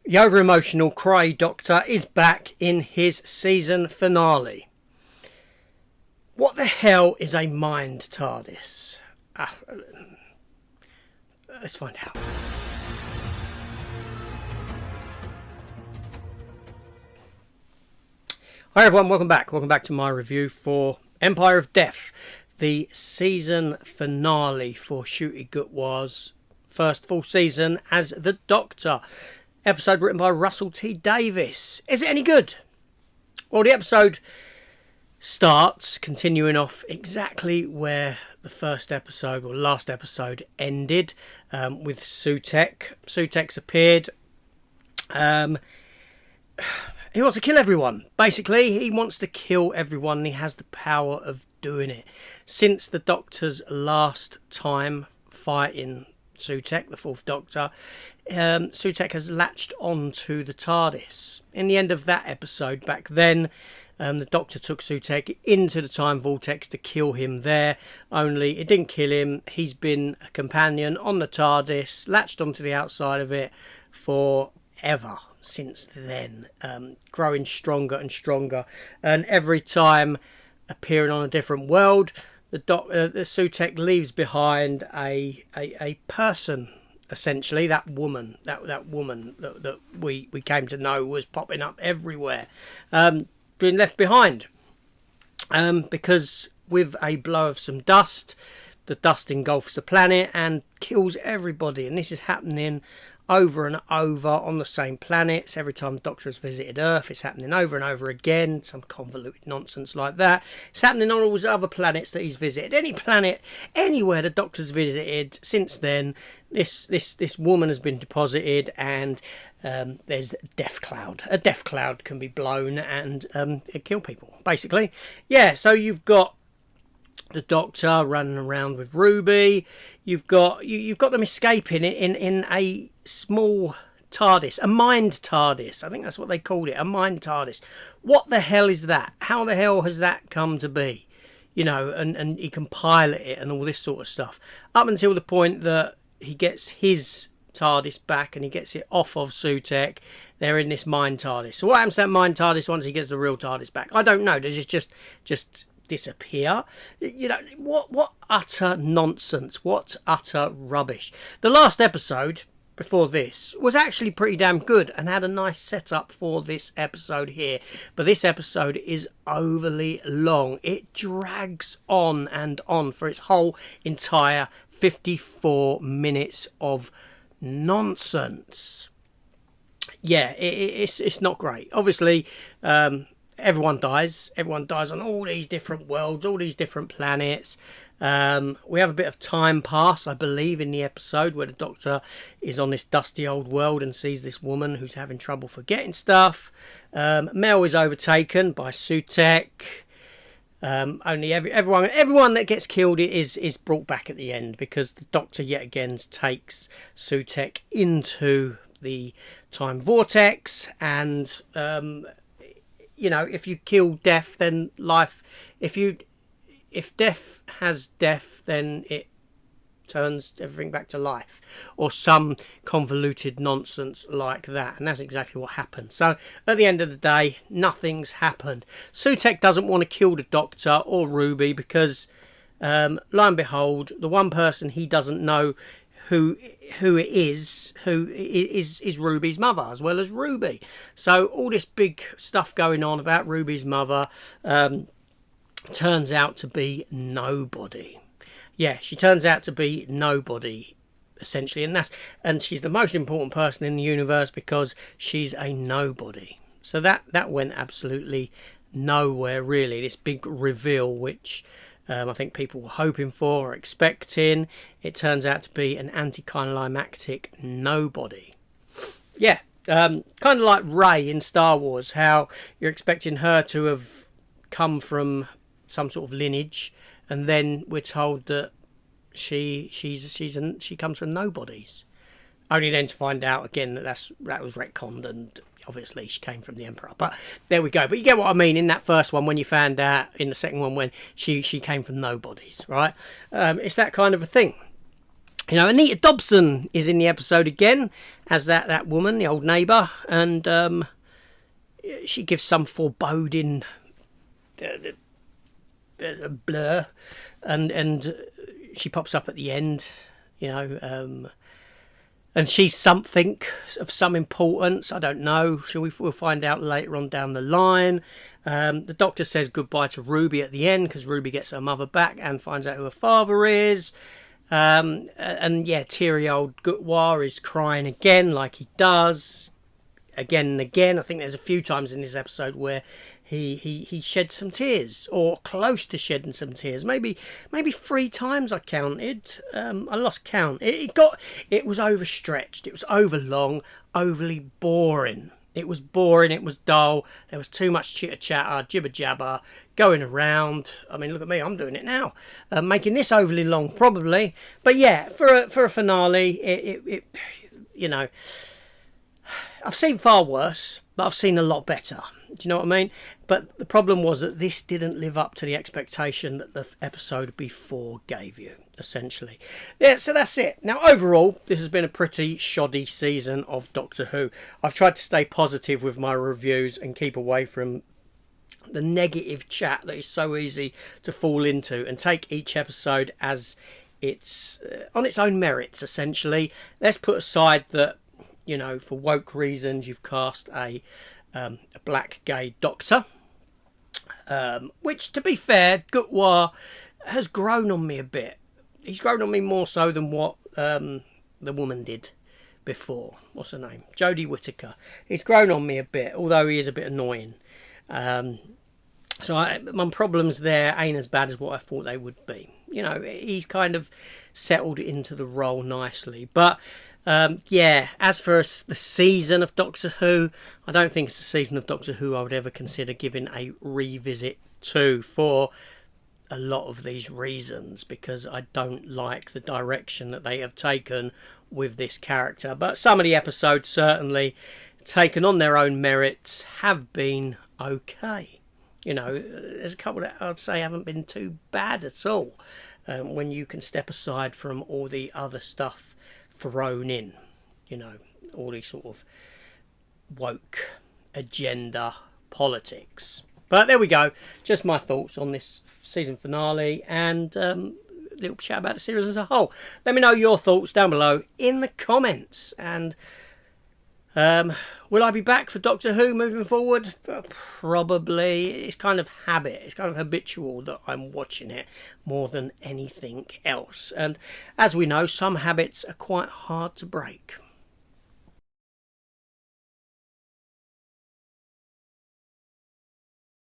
The over-emotional Cry Doctor is back in his season finale. What the hell is a mind TARDIS? Let's find out. Hi everyone, welcome back. Welcome back to my review for Empire of Death, the season finale for Ncuti Gatwa's first full season as the Doctor. Episode written by Russell T Davies. Is it any good? Well, the episode starts continuing off exactly where the first episode or last episode ended, with Sutekh. Sutekh's appeared. He wants to kill everyone. Basically, he wants to kill everyone and he has the power of doing it. Since the Doctor's last time fighting Sutekh, the Fourth Doctor, Sutekh has latched on to the TARDIS. In the end of that episode, back then, the Doctor took Sutekh into the Time Vortex to kill him there, only it didn't kill him. He's been a companion on the TARDIS, latched onto the outside of it forever since then, growing stronger and stronger, and every time appearing on a different world, the Sutekh leaves behind a person, essentially, that woman that we came to know was popping up everywhere, being left behind, because with a blow of some dust, the dust engulfs the planet and kills everybody, and this is happening over and over on the same planets. Every time the Doctor has visited Earth, it's happening over and over again. Some convoluted nonsense like that. It's happening on all those other planets that he's visited. Any planet, anywhere the Doctor's visited since then, this woman has been deposited, and there's death cloud. A death cloud can be blown and kill people, basically. Yeah, so you've got the Doctor running around with Ruby. You've got them escaping it in a small TARDIS, a mind TARDIS. I think that's what they called it, a mind TARDIS. What the hell is that? How the hell has that come to be? You know, and he can pilot it and all this sort of stuff. Up until the point that he gets his TARDIS back and he gets it off of Sutekh, they're in this mind TARDIS. So what happens to that mind TARDIS once he gets the real TARDIS back? I don't know. Does it just disappear? You know, what utter nonsense, what utter rubbish. The last episode before this was actually pretty damn good and had a nice setup for this episode here, but this episode is overly long. It drags on and on for its whole entire 54 minutes of nonsense. Yeah, it's not great. Obviously, everyone dies. Everyone dies on all these different worlds, all these different planets. We have a bit of time pass, I believe, in the episode where the Doctor is on this dusty old world and sees this woman who's having trouble forgetting stuff. Mel is overtaken by Sutekh. Only everyone that gets killed is brought back at the end, because the Doctor yet again takes Sutekh into the Time Vortex, and you know, if you kill death, then life. If death has death, then it turns everything back to life, or some convoluted nonsense like that, and that's exactly what happened. So at the end of the day, nothing's happened. Sutekh doesn't want to kill the Doctor or Ruby because, lo and behold, the one person he doesn't know who it is Ruby's mother, as well as Ruby. So all this big stuff going on about Ruby's mother turns out to be nobody. Yeah, she turns out to be nobody, essentially, and she's the most important person in the universe because she's a nobody. So that went absolutely nowhere, really. This big reveal, which I think people were hoping for or expecting, it turns out to be an anticlimactic nobody. Yeah, kind of like Rey in Star Wars, how you're expecting her to have come from some sort of lineage, and then we're told that she comes from nobodies, only then to find out again that that was retconned, and obviously she came from the Emperor. But there we go. But you get what I mean in that first one, when you found out, in the second one when she came from nobodies, right? It's that kind of a thing. You know, Anita Dobson is in the episode again as that woman, the old neighbour, and she gives some foreboding blur, and she pops up at the end, you know, and she's something of some importance. I don't know. We'll find out later on down the line. The Doctor says goodbye to Ruby at the end because Ruby gets her mother back and finds out who her father is. And yeah, teary old Gutwar is crying again, like he does again and again. I think there's a few times in this episode where he shed some tears, or close to shedding some tears. Maybe 3 times I counted. I lost count. It was overstretched. It was overlong, overly boring. It was boring. It was dull. There was too much chitter chatter, jibber jabber going around. I mean, look at me. I'm doing it now, making this overly long probably. But yeah, for a finale, it you know, I've seen far worse, but I've seen a lot better. Do you know what I mean? But the problem was that this didn't live up to the expectation that the episode before gave you, essentially. Yeah, so that's it. Now, overall, this has been a pretty shoddy season of Doctor Who. I've tried to stay positive with my reviews and keep away from the negative chat that is so easy to fall into, and take each episode as it's on its own merits, essentially. Let's put aside that, you know, for woke reasons, you've cast a black gay doctor, which, to be fair, Gutwar has grown on me a bit. He's grown on me more so than what the woman did before. What's her name? Jodie Whittaker. He's grown on me a bit, although he is a bit annoying. So my problems there ain't as bad as what I thought they would be. You know, he's kind of settled into the role nicely. But yeah, as for the season of Doctor Who, I don't think it's a season of Doctor Who I would ever consider giving a revisit to, for a lot of these reasons, because I don't like the direction that they have taken with this character. But some of the episodes, certainly taken on their own merits, have been okay. You know, there's a couple that I'd say haven't been too bad at all, when you can step aside from all the other stuff thrown in, you know, all these sort of woke agenda politics. But there we go, just my thoughts on this season finale, and a little chat about the series as a whole. Let me know your thoughts down below in the comments, and will I be back for Doctor Who moving forward? Probably. It's kind of habit. It's kind of habitual that I'm watching it more than anything else. And as we know, some habits are quite hard to break.